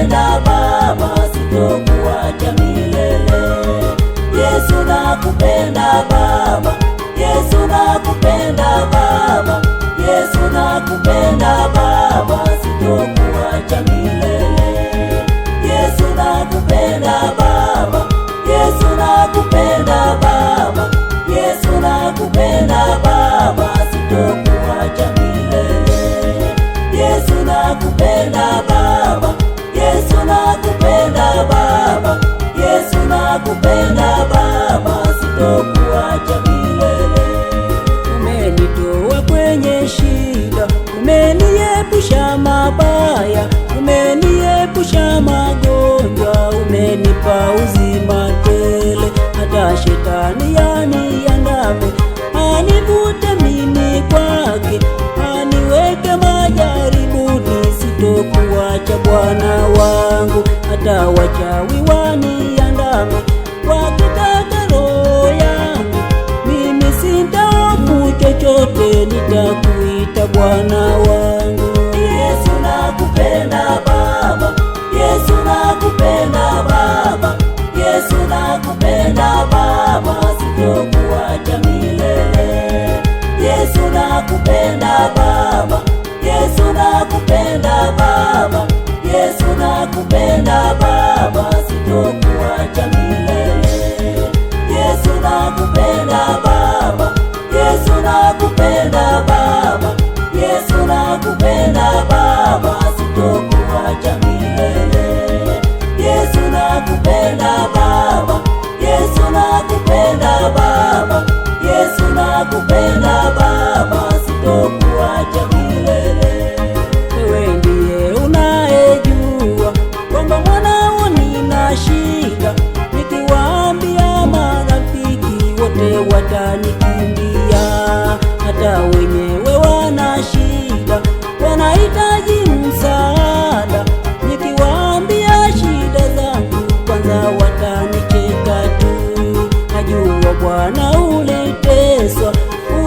nakupenda Baba, sitokuacha milele. Yesu nakupenda Baba, Yesu nakupenda Baba, Yesu nakupenda Baba, sitokuacha milele. Yesu nakupenda Baba, Yesu nakupenda Baba, Yesu nakupenda Baba, sitokuacha milele. Yesu nakupenda Baba, Yesu nakupenda Baba, Yesu nakupenda Baba, sitokuacha milele. Umenitoa kwenye shida, umeniepusha mabaya, umeniepusha magonjwa, umenipa uzima tele. Hata shetani yaniandame, anivute mimi kwake, aniweke majaribuni, sitokuacha Bwana wangu. Hata wachawi waniandame, wakitaka roho yangu, mimi sitaofu chochote, nitakuita Bwana wangu. Yesu nakupenda Baba, Yesu nakupenda Baba, Yesu nakupenda Baba, sitokuacha milele. Yesu nakupenda Baba, Yesu nakupenda Baba, Yesu nakupenda Baba, sitokuacha milele. Yesu nakupenda Baba, Yesu nakupenda Baba, Yesu nakupenda Baba, sitokuacha milele. Yesu nakupenda Baba, Yesu nakupenda Baba, Yesu nakupenda Baba, sitokuacha milele. Wewe ndiye unayejua kwamba mwanao nina shida, nikiwaambia marafiki wote watanikimbia. Hata wenyewe wana shida, wanahitaji msaada, nikiwaambia shida zangu kwanza watanicheka tu. Najua Bwana uliteswa,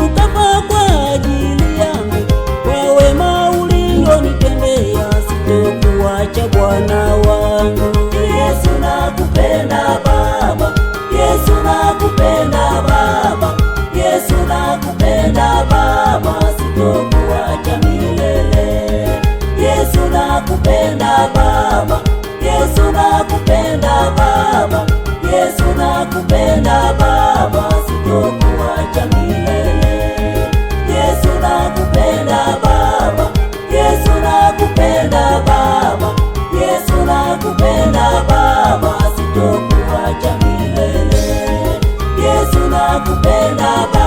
ukafa kwa ajili yangu, kwa wema ulionitendea, sitokuacha Bwana wangu. Yesu nakupenda Baba, Yesu nakupenda Baba, Yesu nakupenda Baba, sitokuacha milele. Yesu nakupenda Baba, Yesu nakupenda Baba, Yesu nakupenda Baba, sitokuacha milele. Yesu nakupenda Baba, Yesu nakupenda Baba, Yesu nakupenda Baba, sitokuacha milele. Yesu nakupenda Baba.